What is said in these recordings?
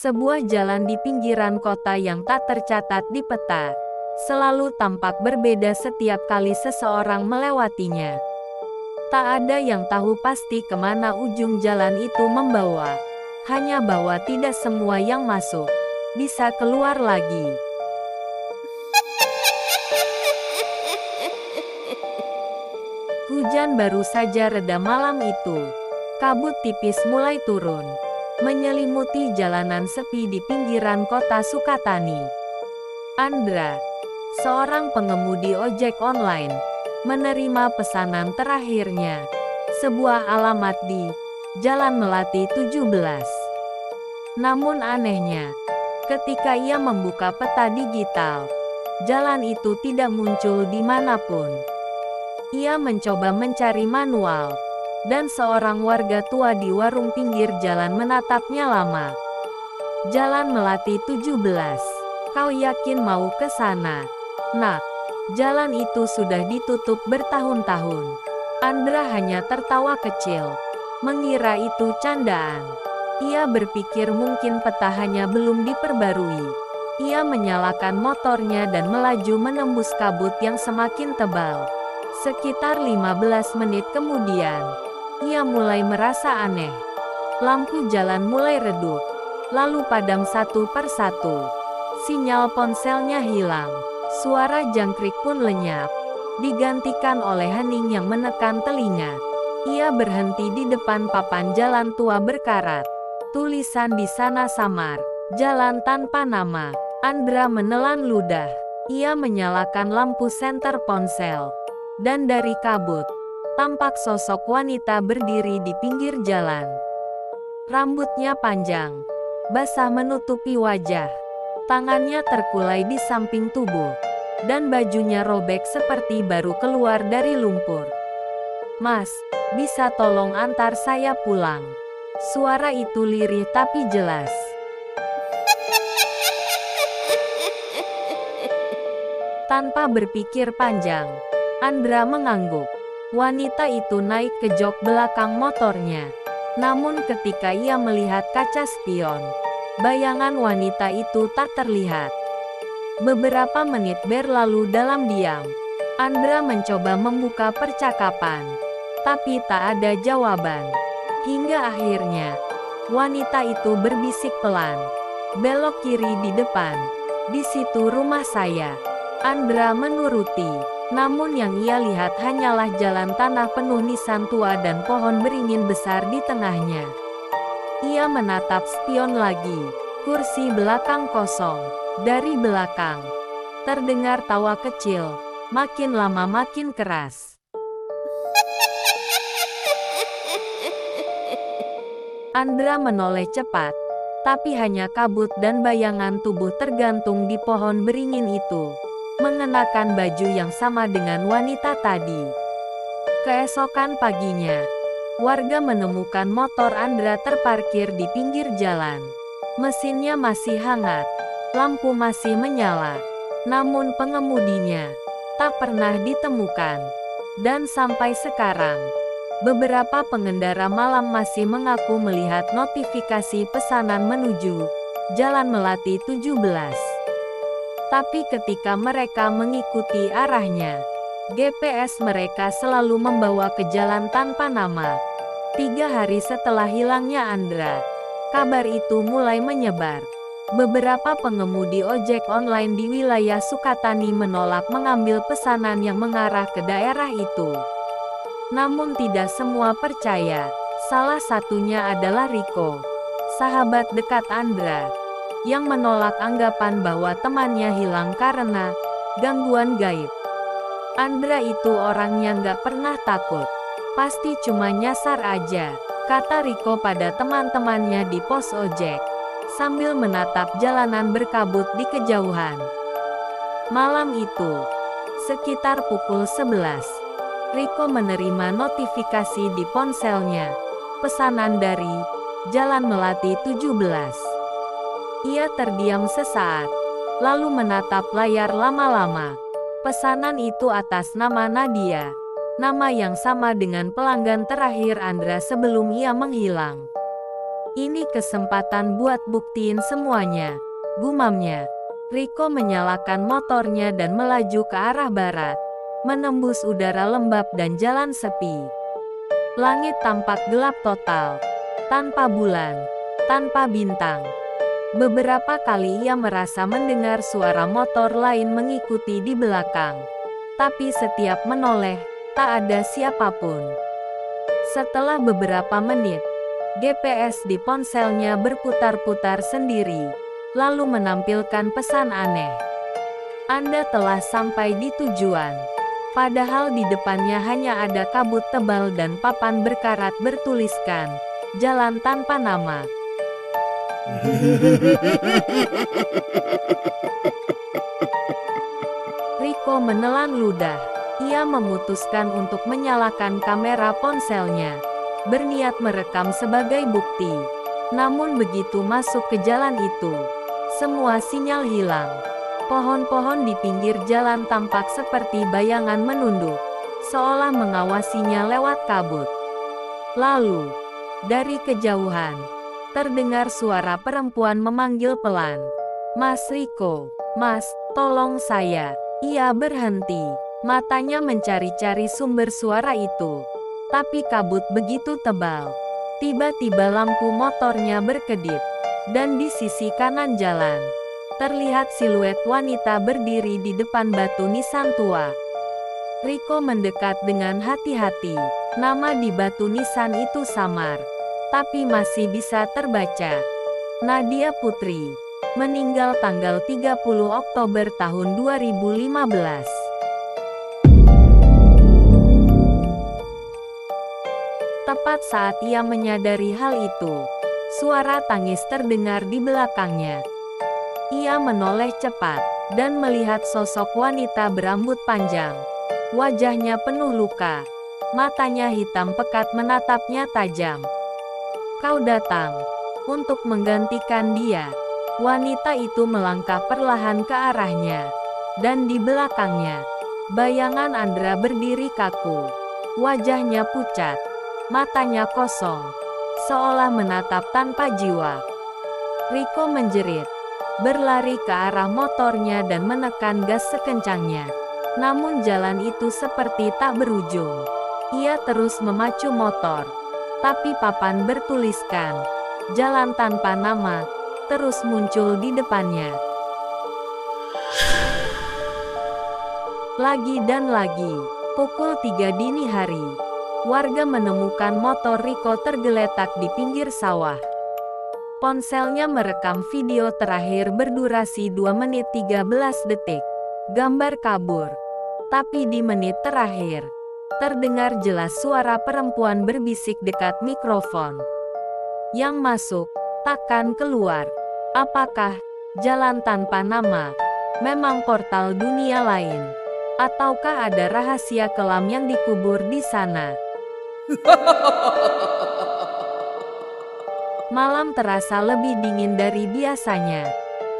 Sebuah jalan di pinggiran kota yang tak tercatat di peta, selalu tampak berbeda setiap kali seseorang melewatinya. Tak ada yang tahu pasti kemana ujung jalan itu membawa, hanya bahwa tidak semua yang masuk bisa keluar lagi. Hujan baru saja reda malam itu. Kabut tipis mulai turun, menyelimuti jalanan sepi di pinggiran kota Sukatani. Andra, seorang pengemudi ojek online, menerima pesanan terakhirnya. Sebuah alamat di Jalan Melati 17. Namun anehnya, ketika ia membuka peta digital, jalan itu tidak muncul dimanapun. Ia mencoba mencari manual, dan seorang warga tua di warung pinggir jalan menatapnya lama. Jalan Melati 17. Kau yakin mau ke sana? Nak, jalan itu sudah ditutup bertahun-tahun. Andra hanya tertawa kecil, mengira itu candaan. Ia berpikir mungkin peta hanya belum diperbarui. Ia menyalakan motornya dan melaju menembus kabut yang semakin tebal. Sekitar 15 menit kemudian, ia mulai merasa aneh. Lampu jalan mulai redup, lalu padam satu persatu. Sinyal ponselnya hilang. Suara jangkrik pun lenyap, digantikan oleh hening yang menekan telinga. Ia berhenti di depan papan jalan tua berkarat. Tulisan di sana samar, "Jalan tanpa nama." Andra menelan ludah. Ia menyalakan lampu senter ponsel, dan dari kabut tampak sosok wanita berdiri di pinggir jalan. Rambutnya panjang, basah menutupi wajah. Tangannya terkulai di samping tubuh, dan bajunya robek seperti baru keluar dari lumpur. "Mas, bisa tolong antar saya pulang?" Suara itu lirih tapi jelas. Tanpa berpikir panjang, Andra mengangguk. Wanita itu naik ke jok belakang motornya. Namun ketika ia melihat kaca spion, bayangan wanita itu tak terlihat. Beberapa menit berlalu dalam diam. Andra mencoba membuka percakapan, tapi tak ada jawaban. Hingga akhirnya, wanita itu berbisik pelan, "Belok kiri di depan. Di situ rumah saya." Andra menuruti. Namun yang ia lihat hanyalah jalan tanah penuh nisan tua dan pohon beringin besar di tengahnya. Ia menatap spion lagi. Kursi belakang kosong. Dari belakang, terdengar tawa kecil, makin lama makin keras. Andra menoleh cepat, tapi hanya kabut dan bayangan tubuh tergantung di pohon beringin itu, mengenakan baju yang sama dengan wanita tadi. Keesokan paginya, warga menemukan motor Andra terparkir di pinggir jalan. Mesinnya masih hangat, lampu masih menyala, namun pengemudinya tak pernah ditemukan. Dan sampai sekarang, beberapa pengendara malam masih mengaku melihat notifikasi pesanan menuju Jalan Melati 17. Tapi ketika mereka mengikuti arahnya, GPS mereka selalu membawa ke jalan tanpa nama. 3 hari setelah hilangnya Andra, kabar itu mulai menyebar. Beberapa pengemudi ojek online di wilayah Sukatani menolak mengambil pesanan yang mengarah ke daerah itu. Namun tidak semua percaya. Salah satunya adalah Rico, sahabat dekat Andra, yang menolak anggapan bahwa temannya hilang karena gangguan gaib. Andra itu orangnya nggak pernah takut. Pasti cuma nyasar aja, kata Rico pada teman-temannya di pos ojek, sambil menatap jalanan berkabut di kejauhan. Malam itu, sekitar pukul 11, Rico menerima notifikasi di ponselnya, pesanan dari Jalan Melati 17. Ia terdiam sesaat, lalu menatap layar lama-lama. Pesanan itu atas nama Nadia, nama yang sama dengan pelanggan terakhir Andra sebelum ia menghilang. Ini kesempatan buat buktiin semuanya, gumamnya. Rico menyalakan motornya dan melaju ke arah barat, menembus udara lembab dan jalan sepi. Langit tampak gelap total, tanpa bulan, tanpa bintang. Beberapa kali ia merasa mendengar suara motor lain mengikuti di belakang. Tapi setiap menoleh, tak ada siapapun. Setelah beberapa menit, GPS di ponselnya berputar-putar sendiri, lalu menampilkan pesan aneh. Anda telah sampai di tujuan. Padahal di depannya hanya ada kabut tebal dan papan berkarat bertuliskan, jalan tanpa nama. Rico menelan ludah. Ia memutuskan untuk menyalakan kamera ponselnya, berniat merekam sebagai bukti. Namun begitu masuk ke jalan itu, semua sinyal hilang. Pohon-pohon di pinggir jalan tampak seperti bayangan menunduk, seolah mengawasinya lewat kabut. Lalu, dari kejauhan, terdengar suara perempuan memanggil pelan. "Mas Rico, Mas, tolong saya." Ia berhenti, matanya mencari-cari sumber suara itu. Tapi kabut begitu tebal. Tiba-tiba lampu motornya berkedip. Dan di sisi kanan jalan, terlihat siluet wanita berdiri di depan batu nisan tua. Rico mendekat dengan hati-hati. Nama di batu nisan itu samar, tapi masih bisa terbaca. Nadia Putri, meninggal tanggal 30 Oktober tahun 2015. Tepat saat ia menyadari hal itu, suara tangis terdengar di belakangnya. Ia menoleh cepat, dan melihat sosok wanita berambut panjang. Wajahnya penuh luka, matanya hitam pekat menatapnya tajam. "Kau datang untuk menggantikan dia." Wanita itu melangkah perlahan ke arahnya, dan di belakangnya, bayangan Andra berdiri kaku. Wajahnya pucat, matanya kosong, seolah menatap tanpa jiwa. Rico menjerit, berlari ke arah motornya dan menekan gas sekencangnya. Namun jalan itu seperti tak berujung. Ia terus memacu motor, tapi papan bertuliskan, jalan tanpa nama, terus muncul di depannya. Lagi dan lagi, pukul 3 dini hari, warga menemukan motor Rico tergeletak di pinggir sawah. Ponselnya merekam video terakhir berdurasi 2 menit 13 detik. Gambar kabur. Tapi di menit terakhir, terdengar jelas suara perempuan berbisik dekat mikrofon. "Yang masuk, takkan keluar. Apakah jalan tanpa nama memang portal dunia lain? Ataukah ada rahasia kelam yang dikubur di sana?" Malam terasa lebih dingin dari biasanya.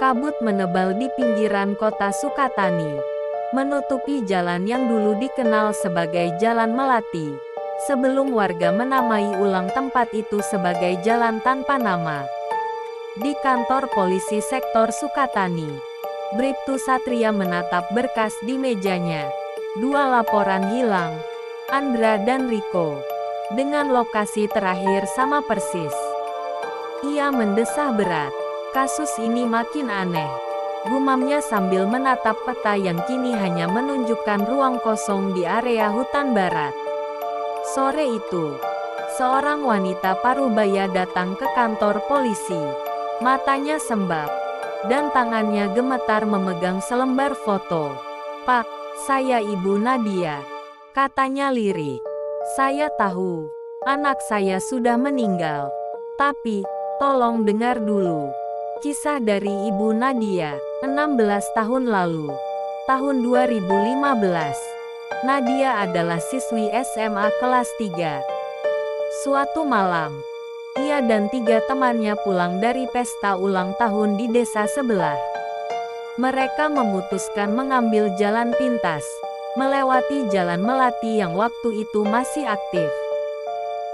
Kabut menebal di pinggiran kota Sukatani, menutupi jalan yang dulu dikenal sebagai Jalan Melati, sebelum warga menamai ulang tempat itu sebagai jalan tanpa nama. Di kantor polisi sektor Sukatani, Bribtu Satria menatap berkas di mejanya. 2 laporan hilang, Andra dan Rico, dengan lokasi terakhir sama persis. Ia mendesah berat. Kasus ini makin aneh, gumamnya sambil menatap peta yang kini hanya menunjukkan ruang kosong di area hutan barat. Sore itu, seorang wanita parubaya datang ke kantor polisi. Matanya sembab, dan tangannya gemetar memegang selembar foto. "Pak, saya Ibu Nadia," katanya lirih. "Saya tahu, anak saya sudah meninggal. Tapi, tolong dengar dulu. Kisah dari Ibu Nadia, 16 tahun lalu. Tahun 2015. Nadia adalah siswi SMA kelas 3. Suatu malam, ia dan 3 temannya pulang dari pesta ulang tahun di desa sebelah. Mereka memutuskan mengambil jalan pintas, melewati Jalan Melati yang waktu itu masih aktif.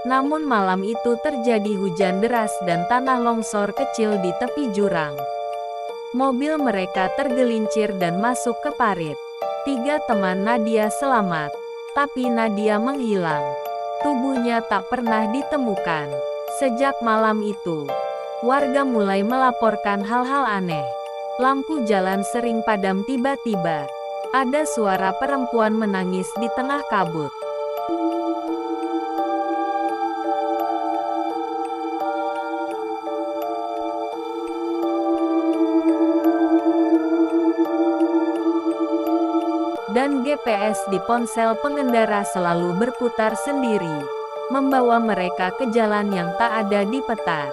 Namun malam itu terjadi hujan deras dan tanah longsor kecil di tepi jurang. Mobil mereka tergelincir dan masuk ke parit. 3 teman Nadia selamat, tapi Nadia menghilang. Tubuhnya tak pernah ditemukan. Sejak malam itu, warga mulai melaporkan hal-hal aneh. Lampu jalan sering padam tiba-tiba. Ada suara perempuan menangis di tengah kabut. Dan GPS di ponsel pengendara selalu berputar sendiri, membawa mereka ke jalan yang tak ada di peta.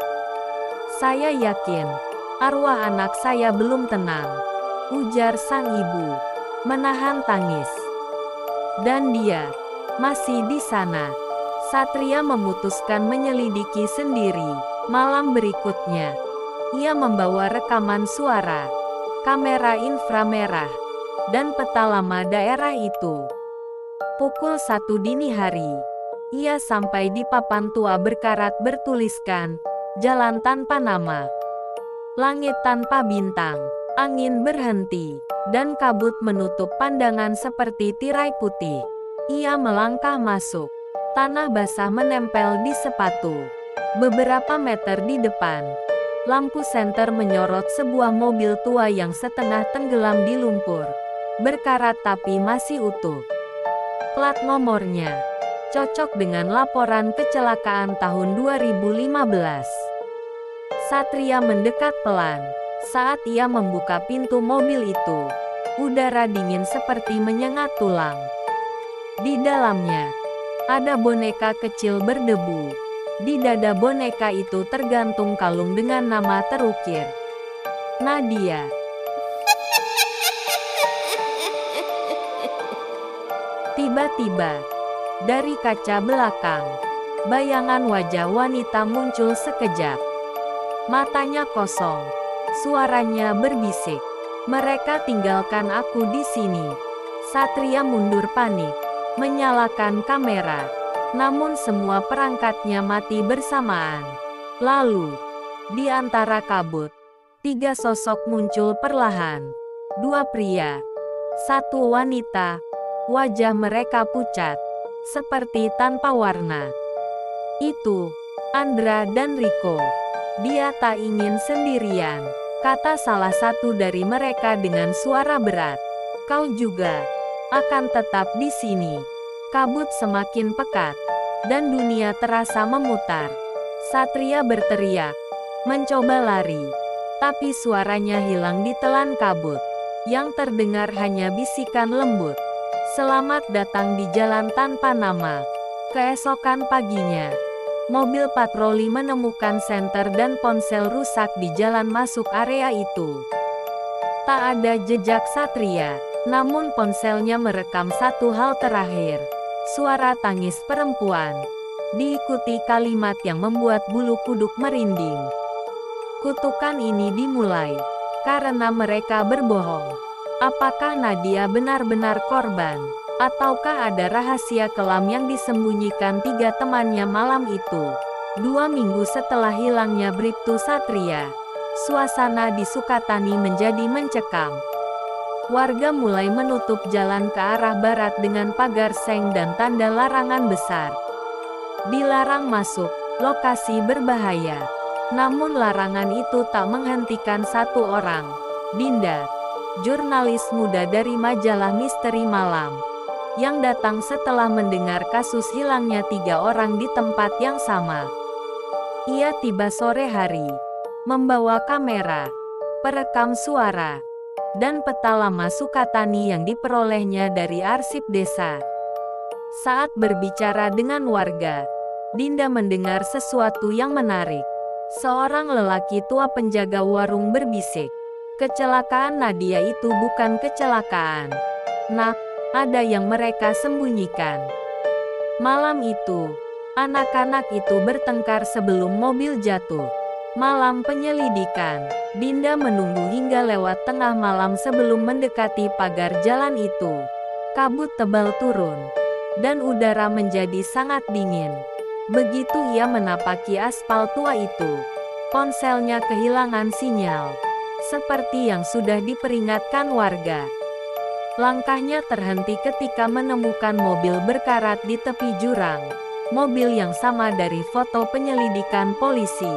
Saya yakin, arwah anak saya belum tenang, ujar sang ibu, menahan tangis. Dan dia masih di sana. Satria memutuskan menyelidiki sendiri. Malam berikutnya, ia membawa rekaman suara, kamera inframerah, dan peta lama daerah itu. Pukul 1 dini hari, ia sampai di papan tua berkarat bertuliskan, "Jalan tanpa nama." Langit tanpa bintang, angin berhenti, dan kabut menutup pandangan seperti tirai putih. Ia melangkah masuk. Tanah basah menempel di sepatu. Beberapa meter di depan, lampu senter menyorot sebuah mobil tua yang setengah tenggelam di lumpur. Berkarat tapi masih utuh. Plat nomornya cocok dengan laporan kecelakaan tahun 2015. Satria mendekat pelan. Saat ia membuka pintu mobil itu, udara dingin seperti menyengat tulang. Di dalamnya, ada boneka kecil berdebu. Di dada boneka itu tergantung kalung dengan nama terukir, Nadia. Tiba-tiba, dari kaca belakang, bayangan wajah wanita muncul sekejap. Matanya kosong, suaranya berbisik, "Mereka tinggalkan aku di sini." Satria mundur panik, menyalakan kamera. Namun semua perangkatnya mati bersamaan. Lalu, di antara kabut, 3 sosok muncul perlahan. 2 pria, 1 wanita. Wajah mereka pucat, seperti tanpa warna. "Itu Andra dan Rico. Dia tak ingin sendirian," kata salah satu dari mereka dengan suara berat. "Kau juga akan tetap di sini." Kabut semakin pekat, dan dunia terasa memutar. Satria berteriak, mencoba lari, tapi suaranya hilang ditelan kabut. Yang terdengar hanya bisikan lembut, "Selamat datang di jalan tanpa nama." Keesokan paginya, mobil patroli menemukan senter dan ponsel rusak di jalan masuk area itu. Tak ada jejak Satria, namun ponselnya merekam satu hal terakhir. Suara tangis perempuan, diikuti kalimat yang membuat bulu kuduk merinding. Kutukan ini dimulai karena mereka berbohong. Apakah Nadia benar-benar korban? Ataukah ada rahasia kelam yang disembunyikan 3 temannya malam itu? 2 minggu setelah hilangnya Bribtu Satria, suasana di Sukatani menjadi mencekam. Warga mulai menutup jalan ke arah barat dengan pagar seng dan tanda larangan besar. Dilarang masuk, lokasi berbahaya. Namun larangan itu tak menghentikan satu orang, Dinda, jurnalis muda dari majalah Misteri Malam, yang datang setelah mendengar kasus hilangnya 3 orang di tempat yang sama. Ia tiba sore hari, membawa kamera, perekam suara, dan peta lama Sukatani yang diperolehnya dari arsip desa. Saat berbicara dengan warga, Dinda mendengar sesuatu yang menarik. Seorang lelaki tua penjaga warung berbisik, "Kecelakaan Nadia itu bukan kecelakaan, Nak. Ada yang mereka sembunyikan." Malam itu, anak-anak itu bertengkar sebelum mobil jatuh. Malam penyelidikan, Dinda menunggu hingga lewat tengah malam sebelum mendekati pagar jalan itu. Kabut tebal turun, dan udara menjadi sangat dingin. Begitu ia menapaki aspal tua itu, ponselnya kehilangan sinyal. Seperti yang sudah diperingatkan warga. Langkahnya terhenti ketika menemukan mobil berkarat di tepi jurang. Mobil yang sama dari foto penyelidikan polisi.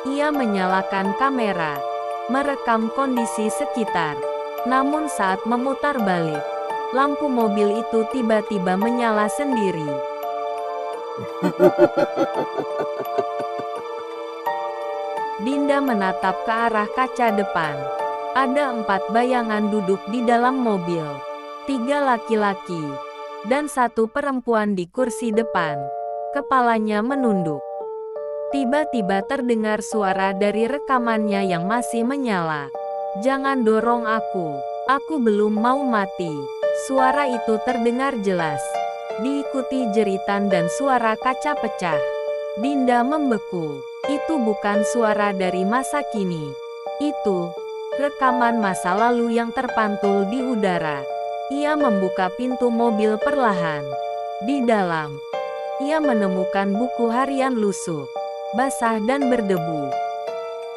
Ia menyalakan kamera, merekam kondisi sekitar. Namun saat memutar balik, lampu mobil itu tiba-tiba menyala sendiri. Dinda menatap ke arah kaca depan. Ada 4 bayangan duduk di dalam mobil. 3 laki-laki dan 1 perempuan di kursi depan. Kepalanya menunduk. Tiba-tiba terdengar suara dari rekamannya yang masih menyala. "Jangan dorong aku belum mau mati." Suara itu terdengar jelas, diikuti jeritan dan suara kaca pecah. Dinda membeku. Itu bukan suara dari masa kini. Itu rekaman masa lalu yang terpantul di udara. Ia membuka pintu mobil perlahan. Di dalam, ia menemukan buku harian lusuh, basah dan berdebu.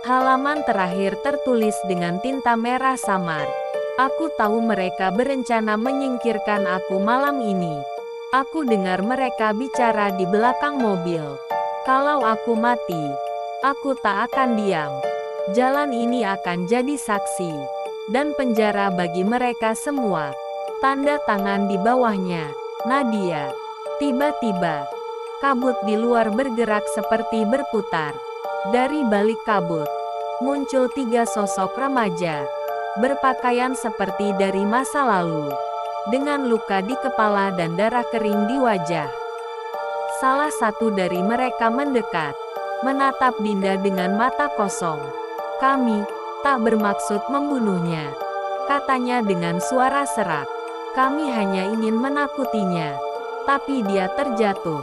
Halaman terakhir tertulis dengan tinta merah samar. "Aku tahu mereka berencana menyingkirkan aku malam ini. Aku dengar mereka bicara di belakang mobil. Kalau aku mati, aku tak akan diam. Jalan ini akan jadi saksi dan penjara bagi mereka semua." Tanda tangan di bawahnya, Nadia. Tiba-tiba, kabut di luar bergerak seperti berputar. Dari balik kabut, muncul 3 sosok remaja, berpakaian seperti dari masa lalu, dengan luka di kepala dan darah kering di wajah. Salah satu dari mereka mendekat, menatap Dinda dengan mata kosong. "Kami tak bermaksud membunuhnya," katanya dengan suara serak. "Kami hanya ingin menakutinya. Tapi dia terjatuh,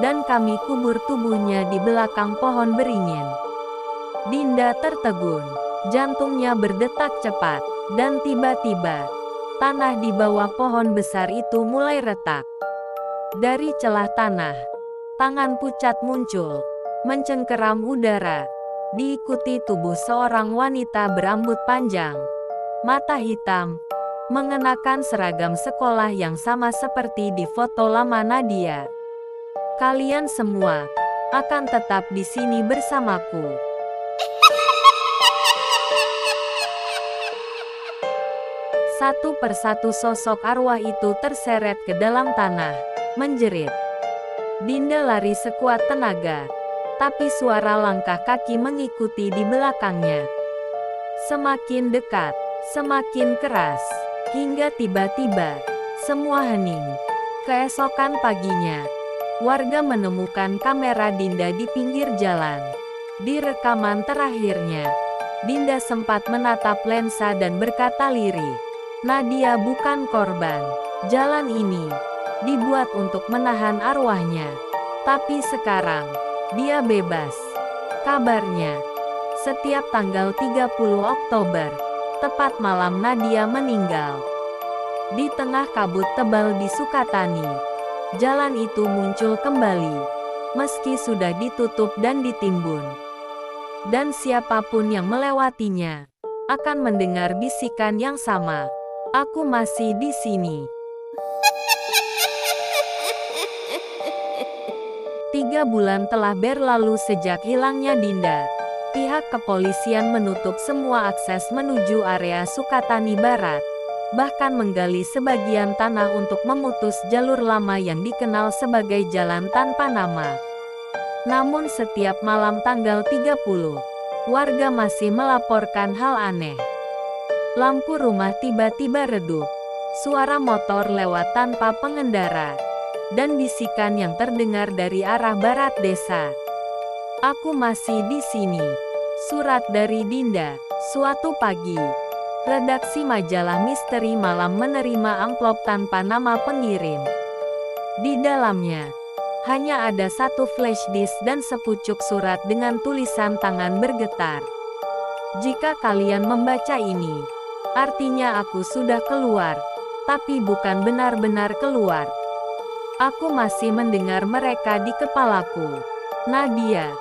dan kami kubur tubuhnya di belakang pohon beringin." Dinda tertegun. Jantungnya berdetak cepat, dan tiba-tiba, tanah di bawah pohon besar itu mulai retak. Dari celah tanah, tangan pucat muncul, mencengkeram udara, diikuti tubuh seorang wanita berambut panjang, mata hitam, mengenakan seragam sekolah yang sama seperti di foto lama Nadia. "Kalian semua akan tetap di sini bersamaku." Satu persatu sosok arwah itu terseret ke dalam tanah, menjerit. Dinda lari sekuat tenaga, tapi suara langkah kaki mengikuti di belakangnya. Semakin dekat, semakin keras, hingga tiba-tiba, semua hening. Keesokan paginya, warga menemukan kamera Dinda di pinggir jalan. Di rekaman terakhirnya, Dinda sempat menatap lensa dan berkata lirih, "Nadia bukan korban. Jalan ini dibuat untuk menahan arwahnya. Tapi sekarang, dia bebas." Kabarnya, setiap tanggal 30 Oktober, tepat malam Nadia meninggal. Di tengah kabut tebal di Sukatani, jalan itu muncul kembali, meski sudah ditutup dan ditimbun. Dan siapapun yang melewatinya, akan mendengar bisikan yang sama. "Aku masih di sini." 3 bulan telah berlalu sejak hilangnya Dinda. Pihak kepolisian menutup semua akses menuju area Sukatani Barat, bahkan menggali sebagian tanah untuk memutus jalur lama yang dikenal sebagai jalan tanpa nama. Namun setiap malam tanggal 30, warga masih melaporkan hal aneh. Lampu rumah tiba-tiba redup, suara motor lewat tanpa pengendara, dan bisikan yang terdengar dari arah barat desa. "Aku masih di sini." Surat dari Dinda. Suatu pagi, redaksi majalah Misteri Malam menerima amplop tanpa nama pengirim. Di dalamnya, hanya ada 1 flash disk dan sepucuk surat dengan tulisan tangan bergetar. "Jika kalian membaca ini, artinya aku sudah keluar, tapi bukan benar-benar keluar. Aku masih mendengar mereka di kepalaku. Nadia,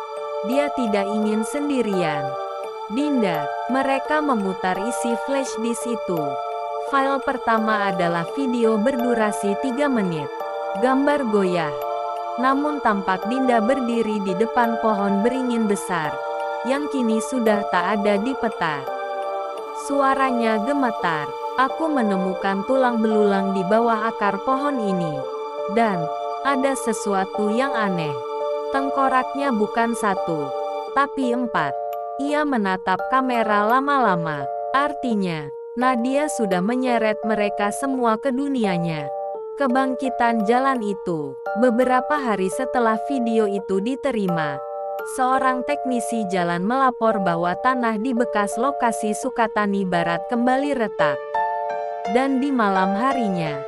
dia tidak ingin sendirian. Dinda, mereka memutar isi flash disk itu. File pertama adalah video berdurasi 3 menit. Gambar goyah. Namun tampak Dinda berdiri di depan pohon beringin besar, yang kini sudah tak ada di peta. Suaranya gemetar. Aku menemukan tulang belulang di bawah akar pohon ini. Dan, ada sesuatu yang aneh. Tengkoraknya bukan 1, tapi 4. Ia menatap kamera lama-lama. Artinya, Nadia sudah menyeret mereka semua ke dunianya. Kebangkitan jalan itu. Beberapa hari setelah video itu diterima, seorang teknisi jalan melapor bahwa tanah di bekas lokasi Sukatani Barat kembali retak. Dan di malam harinya,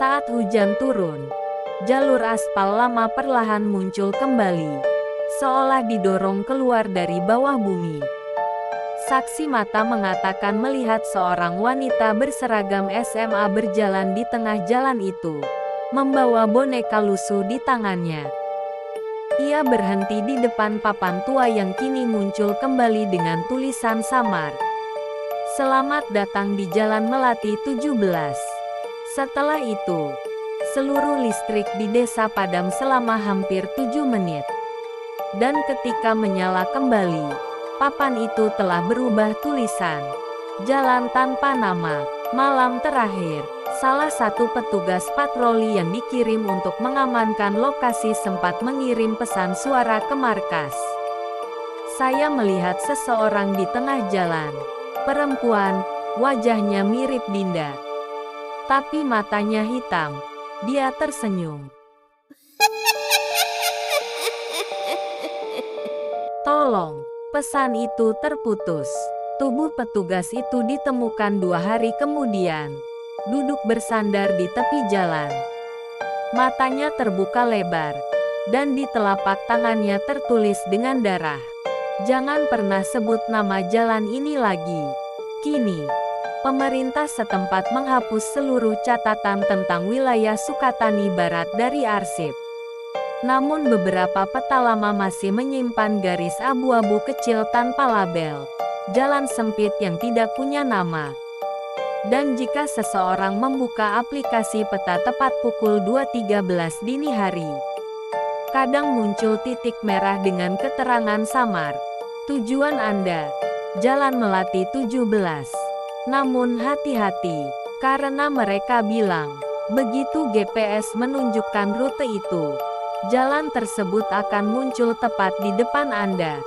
saat hujan turun, jalur aspal lama perlahan muncul kembali, seolah didorong keluar dari bawah bumi. Saksi mata mengatakan melihat seorang wanita berseragam SMA berjalan di tengah jalan itu, membawa boneka lusuh di tangannya. Ia berhenti di depan papan tua yang kini muncul kembali dengan tulisan samar. Selamat datang di Jalan Melati 17. Setelah itu, seluruh listrik di desa padam selama hampir 7 menit. Dan ketika menyala kembali, papan itu telah berubah tulisan. Jalan tanpa nama. Malam terakhir, salah satu petugas patroli yang dikirim untuk mengamankan lokasi sempat mengirim pesan suara ke markas. Saya melihat seseorang di tengah jalan. Perempuan, wajahnya mirip Dinda. Tapi matanya hitam. Dia tersenyum. Tolong. Pesan itu terputus. Tubuh petugas itu ditemukan 2 hari kemudian, duduk bersandar di tepi jalan. Matanya terbuka lebar, dan di telapak tangannya tertulis dengan darah, "Jangan pernah sebut nama jalan ini lagi." Kini, pemerintah setempat menghapus seluruh catatan tentang wilayah Sukatani Barat dari arsip. Namun beberapa peta lama masih menyimpan garis abu-abu kecil tanpa label, jalan sempit yang tidak punya nama. Dan jika seseorang membuka aplikasi peta tepat pukul 2.13 dini hari, kadang muncul titik merah dengan keterangan samar. Tujuan Anda, Jalan Melati 17. Namun hati-hati, karena mereka bilang, begitu GPS menunjukkan rute itu, jalan tersebut akan muncul tepat di depan Anda.